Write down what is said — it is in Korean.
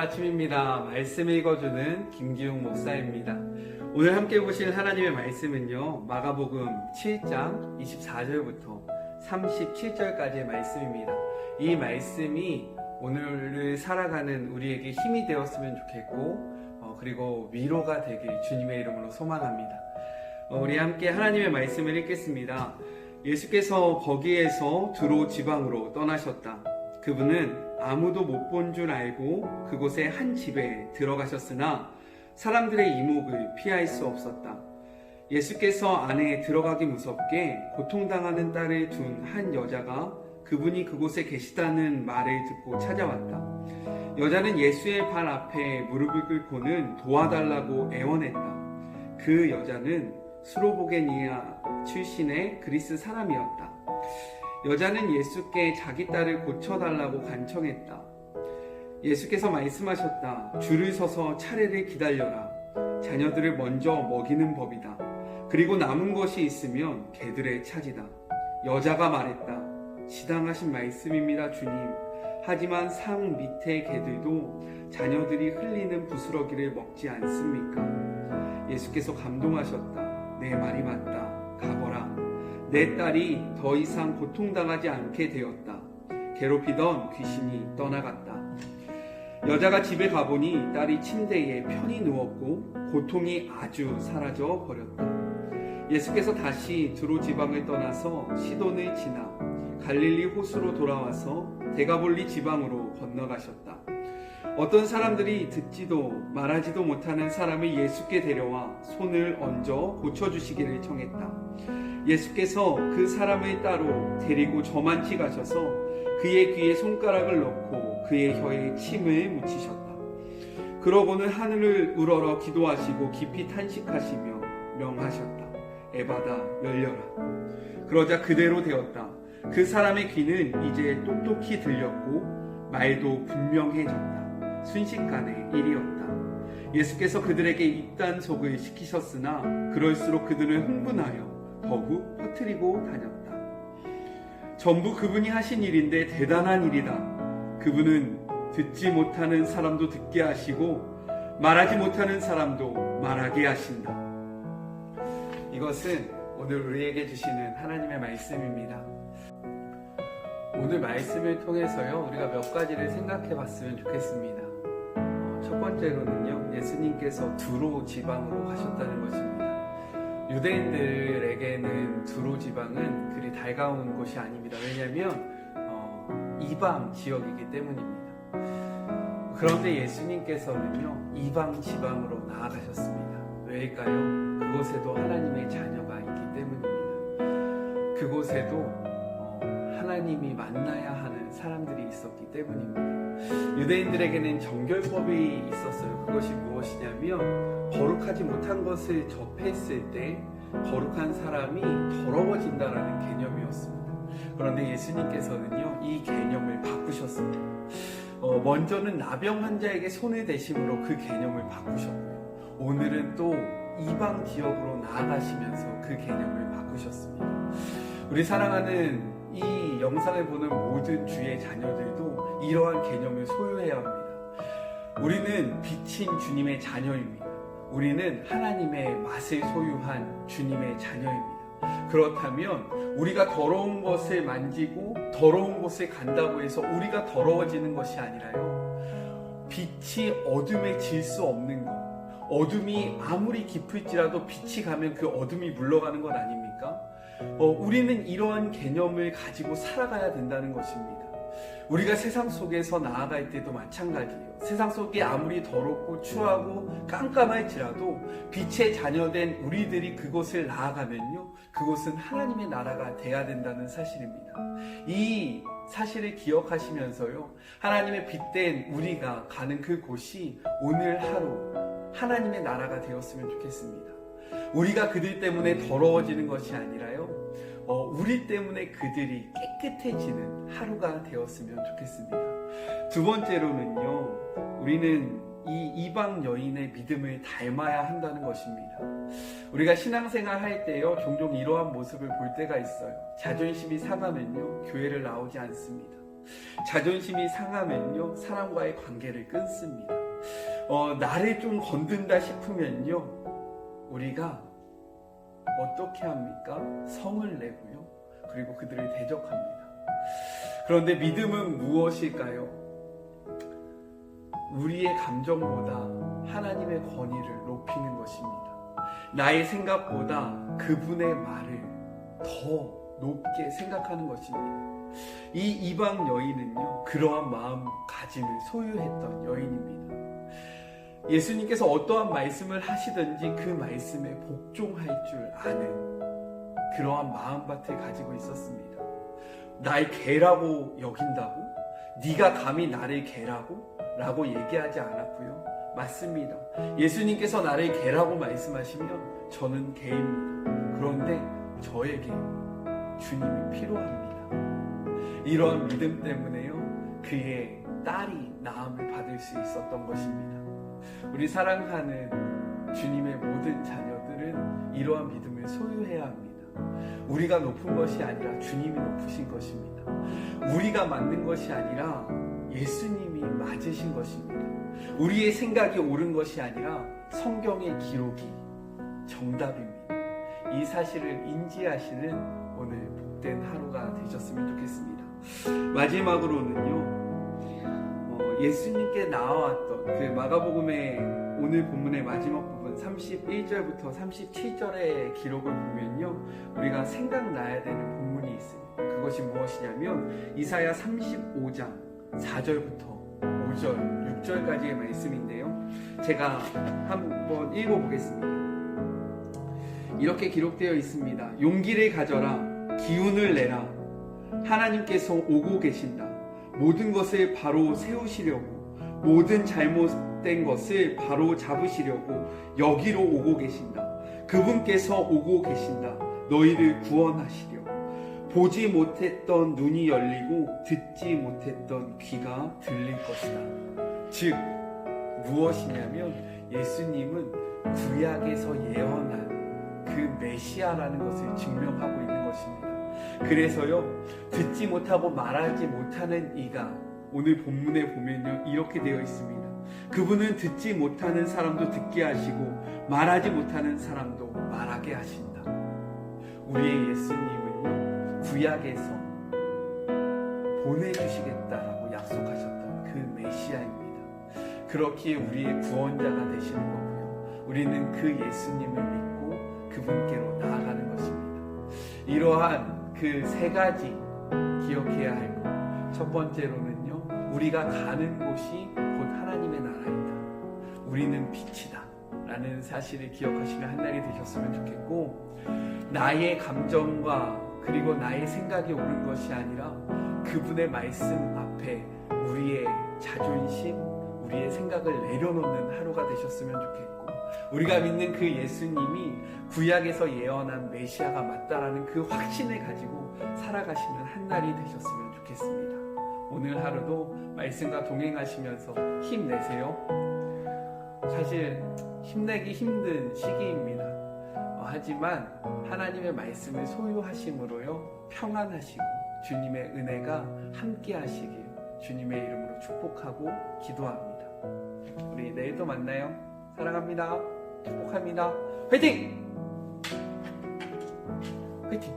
아침입니다. 말씀 읽어주는 김기웅 목사입니다. 오늘 함께 보실 하나님의 말씀은요, 마가복음 7장 24절부터 37절까지의 말씀입니다. 이 말씀이 오늘을 살아가는 우리에게 힘이 되었으면 좋겠고, 그리고 위로가 되길 주님의 이름으로 소망합니다. 우리 함께 하나님의 말씀을 읽겠습니다. 예수께서 거기에서 두로 지방으로 떠나셨다. 그분은 아무도 못 본 줄 알고 그곳의 한 집에 들어가셨으나 사람들의 이목을 피할 수 없었다. 예수께서 안에 들어가기 무섭게 고통당하는 딸을 둔 한 여자가 그분이 그곳에 계시다는 말을 듣고 찾아왔다. 여자는 예수의 발 앞에 무릎을 꿇고는 도와달라고 애원했다. 그 여자는 수로보게니아 출신의 그리스 사람이었다. 여자는 예수께 자기 딸을 고쳐달라고 간청했다. 예수께서 말씀하셨다. 줄을 서서 차례를 기다려라. 자녀들을 먼저 먹이는 법이다. 그리고 남은 것이 있으면 개들의 차지다. 여자가 말했다. 지당하신 말씀입니다, 주님. 하지만 상 밑의 개들도 자녀들이 흘리는 부스러기를 먹지 않습니까? 예수께서 감동하셨다. 내 말이 맞다. 가거라. 내 딸이 더 이상 고통당하지 않게 되었다. 괴롭히던 귀신이 떠나갔다. 여자가 집에 가보니 딸이 침대에 편히 누웠고 고통이 아주 사라져 버렸다. 예수께서 다시 두로 지방을 떠나서 시돈을 지나 갈릴리 호수로 돌아와서 데가볼리 지방으로 건너가셨다. 어떤 사람들이 듣지도 말하지도 못하는 사람을 예수께 데려와 손을 얹어 고쳐주시기를 청했다. 예수께서 그 사람을 따로 데리고 저만치 가셔서 그의 귀에 손가락을 넣고 그의 혀에 침을 묻히셨다. 그러고는 하늘을 우러러 기도하시고 깊이 탄식하시며 명하셨다. 에바다 열려라. 그러자 그대로 되었다. 그 사람의 귀는 이제 똑똑히 들렸고 말도 분명해졌다. 순식간의 일이었다. 예수께서 그들에게 입단속을 시키셨으나 그럴수록 그들은 흥분하여 더욱 퍼뜨리고 다녔다. 전부 그분이 하신 일인데 대단한 일이다. 그분은 듣지 못하는 사람도 듣게 하시고 말하지 못하는 사람도 말하게 하신다. 이것은 오늘 우리에게 주시는 하나님의 말씀입니다. 오늘 말씀을 통해서요, 우리가 몇 가지를 생각해 봤으면 좋겠습니다. 첫 번째로는요, 예수님께서 두로 지방으로 가셨다는 것입니다. 유대인들에게는 두로 지방은 그리 달가운 곳이 아닙니다. 왜냐하면 이방 지역이기 때문입니다. 그런데 예수님께서는요, 이방 지방으로 나아가셨습니다. 왜일까요? 그곳에도 하나님의 자녀가 있기 때문입니다. 그곳에도 하나님이 만나야 하는 사람들이 있었기 때문입니다. 유대인들에게는 정결법이 있었어요. 그것이 무엇이냐면 거룩하지 못한 것을 접했을 때 거룩한 사람이 더러워진다라는 개념이었습니다. 그런데 예수님께서는요, 이 개념을 바꾸셨습니다. 먼저는 나병 환자에게 손을 대심으로 그 개념을 바꾸셨고요. 오늘은 또 이방 지역으로 나아가시면서 그 개념을 바꾸셨습니다. 우리 사랑하는 이 영상을 보는 모든 주의 자녀들도 이러한 개념을 소유해야 합니다. 우리는 빛인 주님의 자녀입니다. 우리는 하나님의 맛을 소유한 주님의 자녀입니다. 그렇다면 우리가 더러운 것을 만지고 더러운 곳을 간다고 해서 우리가 더러워지는 것이 아니라요, 빛이 어둠에 질 수 없는 것, 어둠이 아무리 깊을지라도 빛이 가면 그 어둠이 물러가는 것 아닙니까? 우리는 이러한 개념을 가지고 살아가야 된다는 것입니다. 우리가 세상 속에서 나아갈 때도 마찬가지예요. 세상 속이 아무리 더럽고 추하고 깜깜할지라도 빛의 자녀된 우리들이 그곳을 나아가면요, 그곳은 하나님의 나라가 돼야 된다는 사실입니다. 이 사실을 기억하시면서요, 하나님의 빛된 우리가 가는 그곳이 오늘 하루 하나님의 나라가 되었으면 좋겠습니다. 우리가 그들 때문에 더러워지는 것이 아니라요, 우리 때문에 그들이 깨끗해지는 하루가 되었으면 좋겠습니다. 두 번째로는요, 우리는 이 이방 여인의 믿음을 닮아야 한다는 것입니다. 우리가 신앙생활 할 때요, 종종 이러한 모습을 볼 때가 있어요. 자존심이 상하면요, 교회를 나오지 않습니다. 자존심이 상하면요, 사람과의 관계를 끊습니다. 나를 좀 건든다 싶으면요, 우리가 어떻게 합니까? 성을 내고요, 그리고 그들을 대적합니다. 그런데 믿음은 무엇일까요? 우리의 감정보다 하나님의 권위를 높이는 것입니다. 나의 생각보다 그분의 말을 더 높게 생각하는 것입니다. 이 이방 여인은요, 그러한 마음가짐을 소유했던 여인입니다. 예수님께서 어떠한 말씀을 하시든지 그 말씀에 복종할 줄 아는 그러한 마음밭을 가지고 있었습니다. 날 개라고 여긴다고? 네가 감히 나를 개라고? 라고 얘기하지 않았고요. 맞습니다. 예수님께서 나를 개라고 말씀하시면 저는 개입니다. 그런데 저에게 주님이 필요합니다. 이러한 믿음 때문에요, 그의 딸이 나음을 받을 수 있었던 것입니다. 우리 사랑하는 주님의 모든 자녀들은 이러한 믿음을 소유해야 합니다. 우리가 높은 것이 아니라 주님이 높으신 것입니다. 우리가 맞는 것이 아니라 예수님이 맞으신 것입니다. 우리의 생각이 옳은 것이 아니라 성경의 기록이 정답입니다. 이 사실을 인지하시는 오늘 복된 하루가 되셨으면 좋겠습니다. 마지막으로는요, 예수님께 나와왔던 그 마가복음의 오늘 본문의 마지막 부분 31절부터 37절의 기록을 보면요, 우리가 생각나야 되는 본문이 있습니다. 그것이 무엇이냐면 이사야 35장 4절부터 5절, 6절까지의 말씀인데요, 제가 한번 읽어보겠습니다. 이렇게 기록되어 있습니다. 용기를 가져라, 기운을 내라. 하나님께서 오고 계신다. 모든 것을 바로 세우시려고, 모든 잘못된 것을 바로 잡으시려고 여기로 오고 계신다. 그분께서 오고 계신다. 너희를 구원하시려. 보지 못했던 눈이 열리고 듣지 못했던 귀가 들릴 것이다. 즉 무엇이냐면 예수님은 구약에서 예언한 그 메시아라는 것을 증명하고 있는 것입니다. 그래서요, 듣지 못하고 말하지 못하는 이가 오늘 본문에 보면요, 이렇게 되어 있습니다. 그분은 듣지 못하는 사람도 듣게 하시고 말하지 못하는 사람도 말하게 하신다. 우리의 예수님은요, 구약에서 보내주시겠다라고 약속하셨던 그 메시아입니다. 그렇기에 우리의 구원자가 되시는 거고요, 우리는 그 예수님을 믿고 그분께로 나아가는 것입니다. 이러한 그 세 가지 기억해야 할 것. 첫 번째로는요, 우리가 가는 곳이 곧 하나님의 나라이다. 우리는 빛이다 라는 사실을 기억하시는 한 날이 되셨으면 좋겠고, 나의 감정과 그리고 나의 생각이 옳은 것이 아니라 그분의 말씀 앞에 우리의 자존심, 우리의 생각을 내려놓는 하루가 되셨으면 좋겠고, 우리가 믿는 그 예수님이 구약에서 예언한 메시아가 맞다라는 그 확신을 가지고 살아가시는 한 날이 되셨으면 좋겠습니다. 오늘 하루도 말씀과 동행하시면서 힘내세요. 사실 힘내기 힘든 시기입니다. 하지만 하나님의 말씀을 소유하심으로요, 평안하시고 주님의 은혜가 함께 하시길 주님의 이름으로 축복하고 기도합니다. 우리 내일도 만나요. 사랑합니다. 축복합니다. 화이팅! 화이팅!